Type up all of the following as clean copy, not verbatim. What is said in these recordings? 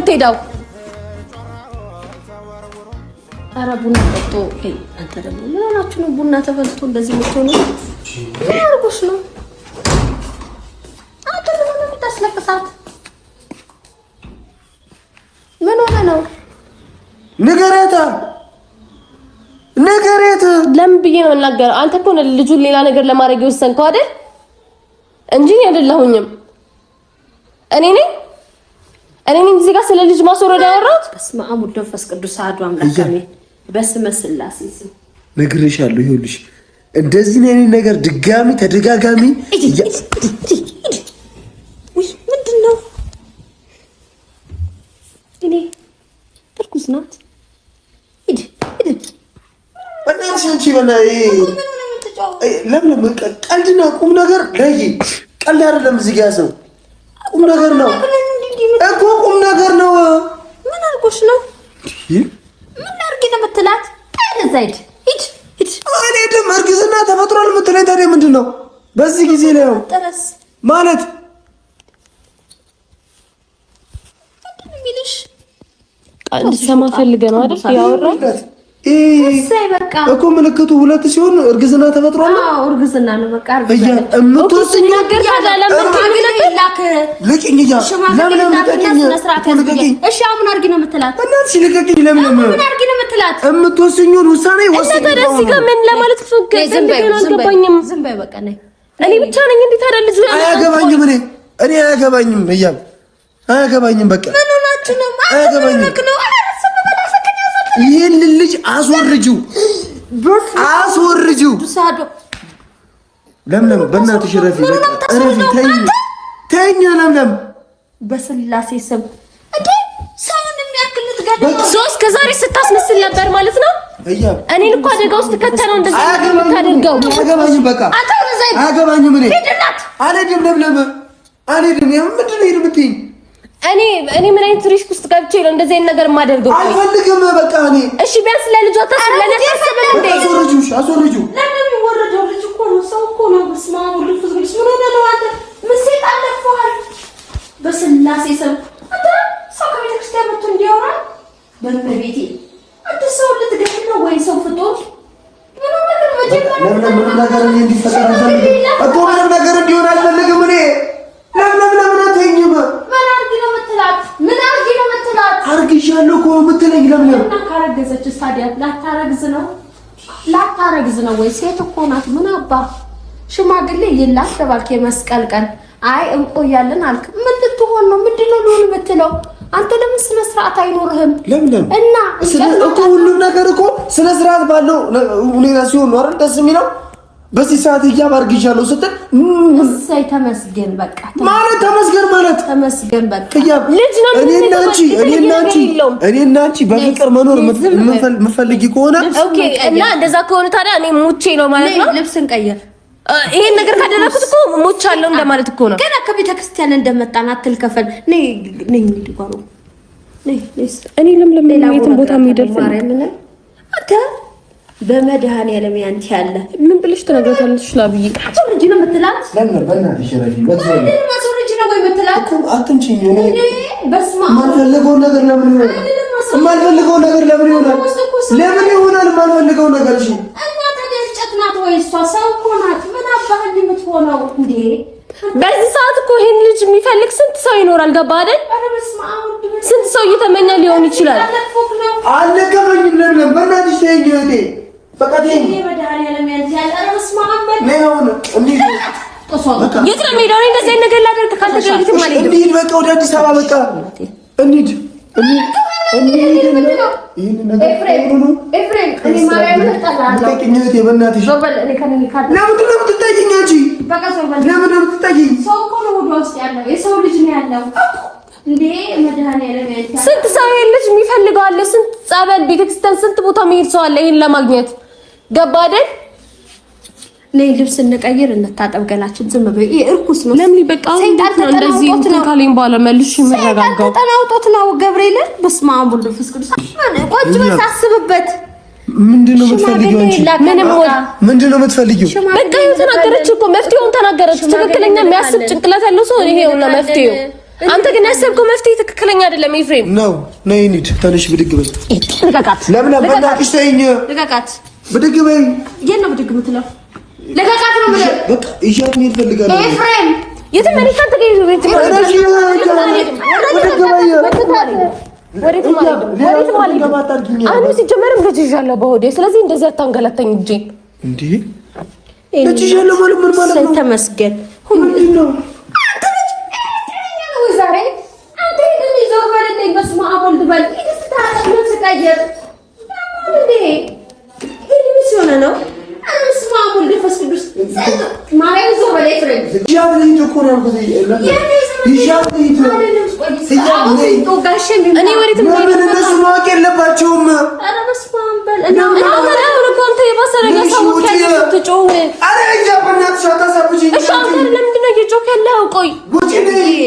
የምትሄደው? ኧረ ቡና ጠጡ። አንተ ደግሞ ምን ሆናችሁ ነው ቡና ተፈልቶ እንደዚህ የምትሆኑ? ምን አድርጎሽ ነው? አንተ ለምን የምታስለቅሳት? ምን ሆነ ነው? ንገረታ። ለምን ብዬ ነው የምናገረው? አንተ እኮ ነው ልጁን ሌላ ነገር ለማድረግ የወሰንከው አይደል? እንጂ አይደለሁኝም። እኔ ነኝ እዚህ ጋር ስለ ልጅ ማስወረድ ያወራሁት። በስመ አብ ወወልድ ወመንፈስ ቅዱስ አሐዱ አምላክ አሜን። በስመ ስላሴ ስም ነግሬሻለሁ። ይኸውልሽ እንደዚህ አይነት ነገር ድጋሚ ተደጋጋሚ ምንድን ነው? እኔ እርጉዝ ናት። ሂድ በእናትሽ አንቺ ለምን ቀልድና ቁም ነገር ለይ። ቀልድ አይደለም እዚህ ጋር ሰው ቁም ነገር ነው እኮ ቁም ነገር ነው። ምን አልኩሽ ነው? ምን አድርጊ ነው የምትላት? ሂድ እኔ ደም እርግዝና ተፈጥሯል የምትለኝ ታዲያ ምንድን ነው በዚህ ጊዜ ላይ ነው ማለት? ሚልሽ እንድትሰማ ፈልገህ ነው አይደል ያወራው? እኮ ምልክቱ ሁለት ሲሆን እርግዝና ተፈጥሯል። አዎ እርግዝና ነው በቃ። እርግዝና እምትወስኝ ነገር ታዲያ ለምን ታግለክ ልቅኝ ያ ለምን ልቀኝ? እሺ አሁን አድርጊ ነው የምትላት? እናትሽ ልቀኝ። ለምን አድርጊ ነው የምትላት? እምትወስኙን ውሳኔ ወስኝ። ታዲያ እዚህ ጋር ምን ለማለት ትፈልጊ? አልገባኝም። ዝም በይ በቃ ነኝ። እኔ ብቻ ነኝ እንዴ ታዲያ ልጅ አያገባኝም። እኔ አያገባኝም። እያም አያገባኝም። በቃ ምን ሆናችሁ ነው? አያገባኝም። ይሄን ልጅ አስወርጂው። ለምለም በእናትሽ ረፊ ተኛ። ለምለም በስላሴ ስም እንዴ ሰውን የሚያክል ልትገድል ሶስት ከዛሬ ስታስመስል ነበር ማለት ነው። እኔን እኮ አደጋ ውስጥ ከተነው እንደዚህ የምታደርገው አያገባኝም። በቃ አያገባኝም። እኔ አልሄድም። ለምለም አልሄድም። ምንድን ነው የምትይኝ? እኔ ምን አይነት ሪስክ ውስጥ ገብቼ ነው እንደዚህ አይነት ነገር የማደርገው? አልፈልግም። በቃ እኔ እሺ ቢያንስ ለልጇ ለኔ ታስበል እንዴ? አስወርጁ። ለምን ይወረደው? ልጅ እኮ ነው፣ ሰው እኮ ነው። በስመ አብ ወወልድ ወመንፈስ ቅዱስ። ምን ሆነ ነው አንተ? ምን ሰይጣን ለፈዋል? በስላሴ ስም አንተ ሰው ከቤተክርስቲያን መጥቶ እንዲያወራ በመቤቴ አንተ ሰው ልትገድል ነው ወይ ሰው ፍጡር? ምን ነገር መጀመሪያ ምን ነገር እንዲፈጠር አልፈልግም እኮ ምንም ነገር እንዲሆን አልፈልግም እኔ። ለምን አትይኝም? ምን አርጊ ነው የምትላት? አርግሻለሁ እኮ የምትለኝ ለምን? እና ካረገዘችስ ታዲያ ላታረግዝ ነው ወይ? ሴት እኮ ናት። ምን አባ ሽማግሌ ይላት ተባልክ የመስቀል ቀን አይ እንቆያለን አልክ። ምን ልትሆን ነው? ምንድነው ሊሆን የምትለው? አንተ ለምን ስነ ስርዓት አይኖርህም? ለምን እና እኮ ሁሉም ነገር እኮ ስነ ስርዓት ባለው ሁኔታ ሲሆን ነው አይደል ደስ የሚለው? በዚህ ሰዓት እያባርግሻለሁ ስትል እሰይ ተመስገን በቃ ማለት ተመስገን በቃ ልጅ ነው። እኔና አንቺ በፍቅር መኖር የምትፈልጊ ከሆነ ኦኬ። እና እንደዛ ከሆነ ታዲያ እኔ ሙቼ ነው ማለት ነው። ልብስን ቀየር። ይሄን ነገር ካደረኩት እኮ ሙቻለሁ እንደማለት እኮ ነው። ገና ከቤተ ክርስቲያን እንደመጣን አትልከፈል። ነይ እንዲጓሩ እኔ ለምለም የትም ቦታ የሚደርስ አንተ በመድኃኒዓለም ያንቺ ያለ ምን ብለሽ ትነግራታለሽ? ላብይ አትወርጂ ነው የምትላት? ለምን በእናትሽ ረፊ ማስወርጂ ነው ወይ የምትላት? አትንቺኝ። እኔ በስማ የማልፈልገው ነገር ለምን ይሆናል? የማልፈልገው ነገር ለምን ይሆናል? የማልፈልገው ነገር እሺ። እና ታዲያ እንጨት ናት ወይ እሷ? ሰው እኮ ናት። ምን አባህል የምትሆነው እንዴ? በዚህ ሰዓት እኮ ይሄን ልጅ የሚፈልግ ስንት ሰው ይኖራል? ገባ አይደል? ስንት ሰው እየተመኘ ሊሆን ይችላል። አልገባኝም። ለምን በእናትሽ ተይኝ እህቴ። በቃ ተይኝ። የመድኃኒዓለም ያንቺ ያለ ረስ መሐመድ ነው። የት ነው የምሄደው? እኔ እንደዚህ ነገር ላደርግ ካልተገኘት ማለት ነው። እንሂድ በቃ ወደ አዲስ አበባ በቃ እንሂድ። ይሄን ነገር ኤፍሬም እኔ ማርያም ተጣላለ። ለምን በእናትሽ ለምን ትጠይቂኝ አንቺ? በቃ ለምን ትጠይቂኝ? ሰው እኮ ነው ወደ ውስጥ ያለው የሰው ልጅ ነው ያለው እንዴ። መድኃኒዓለም ያንቺ ስንት ሰው ልጅ የሚፈልገው አለ። ስንት ጸበል ቤተክርስቲያን ስንት ቦታ መሄድ ሰው አለ ይሄን ለማግኘት። ገባ አይደል? ነይ ልብስ እንቀይር እንታጠብ ገላችን። ዝም በይ ይሄ እርኩስ ነው። ለምን በቃ እንደዚህ ካለኝ በኋላ መልሽ የምረጋጋው ተናውጦት ነው። ገብርኤል በስመ አብ ወወልድ ወመንፈስ ቅዱስ ቆጭ በል አስብበት። ምንድነው የምትፈልጊው አንቺ? ምንድነው የምትፈልጊው? በቃ ተናገረች እኮ መፍትሄውን ተናገረች። ትክክለኛ የሚያስብ ጭንቅላት ያለው ሰው ይሄውና መፍትሄው አንተ ግን ያሰብከው መፍትሄ ትክክለኛ አይደለም ኤፍሬም ነው ነይ እንሂድ ተነሽ ብድግ በይ ልቀቃት ለምን በእናትሽ ተይኝ ልቀቃት ብድግ በይ የት ነው ብድግ የምትለው ልቀቃት ነው ማለት በቃ እያት ነው ይፈልጋለሁ ኤፍሬም የት መሪካን ተገይዞ ቤት ነው ወሬት ማለት አሁን ሲጀመርም ልጅ ይዣለሁ በሆዴ ስለዚህ እንደዚህ አታንገላታኝ እንጂ ልጅ ይዣለሁ ማለት ምን ማለት ነው ተመስገን ሁሉ ነው ዛሬ አንተ እንደዚህ ዞር በለኝ በስመ አብ ወልድ በል ይሄስ ታጣምን ስቀየር እንዴ ይሄ ምን ነው በስመ አብ ወልድ መንፈስ ቅዱስ ማርያም ዞር በለኝ ፍሬ ያለኝ ተኮና በዚህ እኔ ወሬት ምን እነሱ ማወቅ የለባቸውም ኧረ በስመ አብ በል እና አንተ የባሰረ ገሳው ትጮህ አረ እኛ በእናትሽ አታሳብጂኝ እሺ አንተ ለምንድን ነው እየጮክ ያለው ቆይ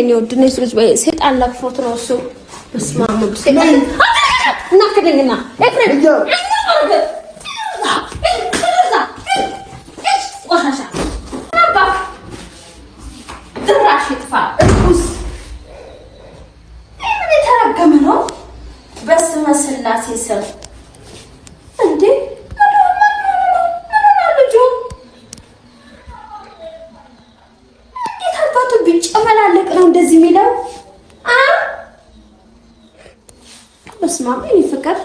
እኔ ወድነሽ ልጅ ሰይጣን ላክፎት ነው እሱ በስመ አብ ሰይጣን እና ከደኝና ኤፍሬም ቆሻሻ አባ ድራሽ ይጥፋ እርኩስ ምን የተረገመ ነው በስመ ስላሴ ስም እንዴ ጨመላለቅ ነው እንደዚህ የሚለው በስመ አብ ፍቅር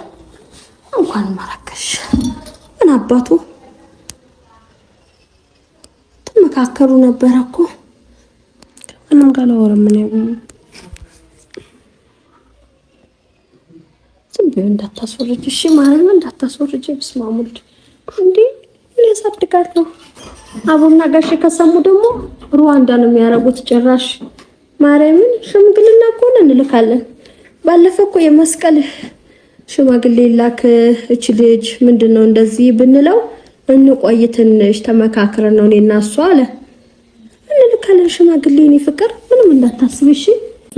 እንኳን ማራከሽ ምን አባቱ ተመካከሩ ነበር እኮ ምንም ጋር አወራ ምን ያው ዝም ብዬ እንዳታስወርጅ እሺ ማለት ነው እንዳታስወርጅ በስመ አብ ወልድ እንዴ ምን ያሳድጋለሁ አቡና ጋሽ ከሰሙ ደግሞ ሩዋንዳ ነው የሚያረጉት ጭራሽ ማርያምን ሽምግልና እኮ እንልካለን ባለፈው እኮ የመስቀል ሽማግሌ ላክ እቺ ልጅ ምንድነው እንደዚህ ብንለው እንቆይ ትንሽ ተመካክረን ነው እኔና እሱ አለ እንልካለን ሽማግሌ እኔ ፍቅር ምንም እንዳታስብ እሺ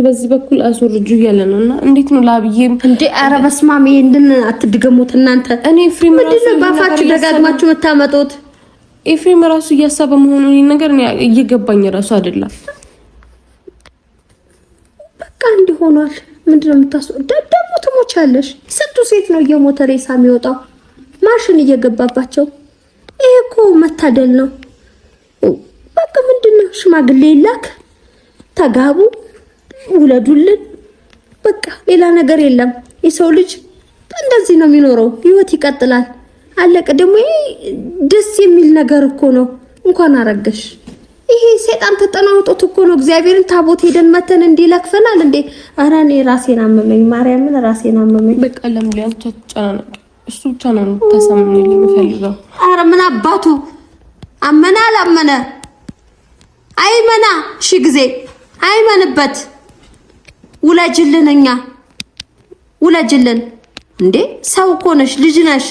በዚህ በኩል አስወርጁ ያለ ነውና እንዴት ነው ላብዬም እንዴ ኧረ በስመ አብ ይሄንን አትድገሙት እናንተ እኔ ፍሬም ምንድነው ባፋችሁ ደጋግማችሁ መታመጡት ኤፍሬም ራሱ እያሰበ መሆኑን ይሄን ነገር እየገባኝ ራሱ አይደለም በቃ እንዲሆናል ምንድነው ደግሞ ትሞቻለሽ ስንቱ ሴት ነው እየሞተ ሬሳ የሚወጣው ማሽን እየገባባቸው ይሄ እኮ መታደል ነው በቃ ምንድነው ሽማግሌ ይላክ ተጋቡ ውለዱልን በቃ ሌላ ነገር የለም የሰው ልጅ እንደዚህ ነው የሚኖረው ህይወት ይቀጥላል አለቀ ደግሞ ደስ የሚል ነገር እኮ ነው እንኳን አረገሽ ይሄ ሰይጣን ተጠናውጦት እኮ ነው እግዚአብሔርን ታቦት ሄደን መተን እንዲለክፈናል እንዴ ኧረ እኔ ራሴን አመመኝ ማርያምን ራሴን አመመኝ በቃ ለምሊያንቻ ጫናናቅ እሱ ብቻ ነው ተሰምነኝ የሚፈልገው ኧረ ምን አባቱ አመና አላመነ አይመና ሺ ጊዜ አይመንበት ውለጅልንኛ ውለጅልን እንዴ ሰው እኮ ነሽ ልጅ ነሽ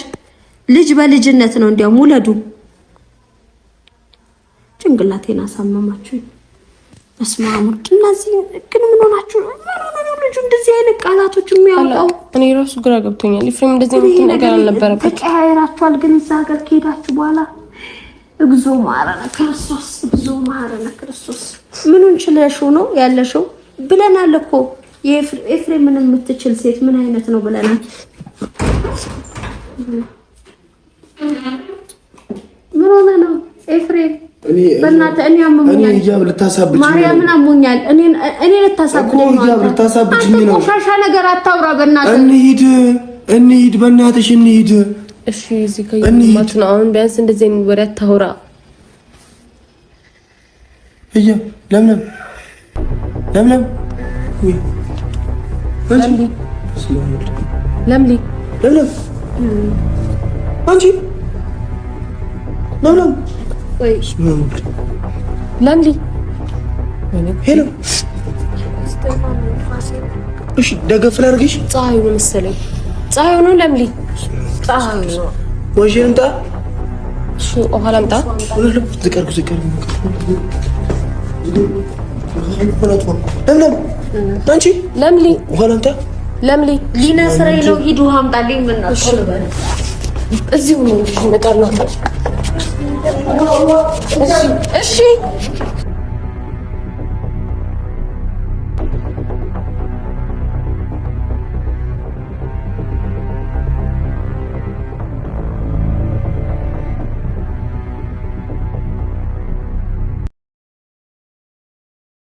ልጅ በልጅነት ነው እንዲያው ሙለዱ ጭንቅላቴን አሳመማችሁ በስመ አብ እነዚህ ግን ምን ሆናችሁ ልጁ እንደዚህ አይነት ቃላቶች የሚያወጣው እኔ ራሱ ግራ ገብቶኛል ኤፍሬም እንደዚህ አይነት ነገር አልነበረበት ተቀያይራችኋል ግን እዛ ሀገር ከሄዳችሁ በኋላ እግዚኦ ማረነ ክርስቶስ እግዚኦ ማረነ ክርስቶስ ምኑን ችለሽው ነው ያለሽው ብለናል እኮ የኤፍሬምን የምትችል ሴት ምን አይነት ነው ብለናል ምን ሆነ ነው ኤፍሬም በእናትህ እኔ አመመኛል እኔ ያብ ልታሳብጅኝ ነው ማርያምን አሞኛል እኔ ልታሳብጅኝ ነው ያብ ልታሳብጅኝ ነው ቆሻሻ ነገር አታውራ በእናትህ እንሂድ በእናትሽ እንሂድ እሺ እዚህ ከየማት ነው አሁን ቢያንስ እንደዚህ ወሬ አታውራ ለምለም ወይ ለምሊ አንቺ ለምለም ወይ ለምሊ ሄሎ እሺ ደገፍ ላድርግሽ ፀሐዩ መሰለኝ ፀሐዩ ነው ለምሊ ፀሐዩ ነው ወይሽን እንጣ እሺ ኦሃላ እንጣ ዝቀርኩ ለምለም አንቺ ለምሊ ኦሃላ እንጣ ለምሊ ሊና ስራዬ ነው ሂዱ አምጣልኝ ምን ነው እዚሁ ነው እሺ እሺ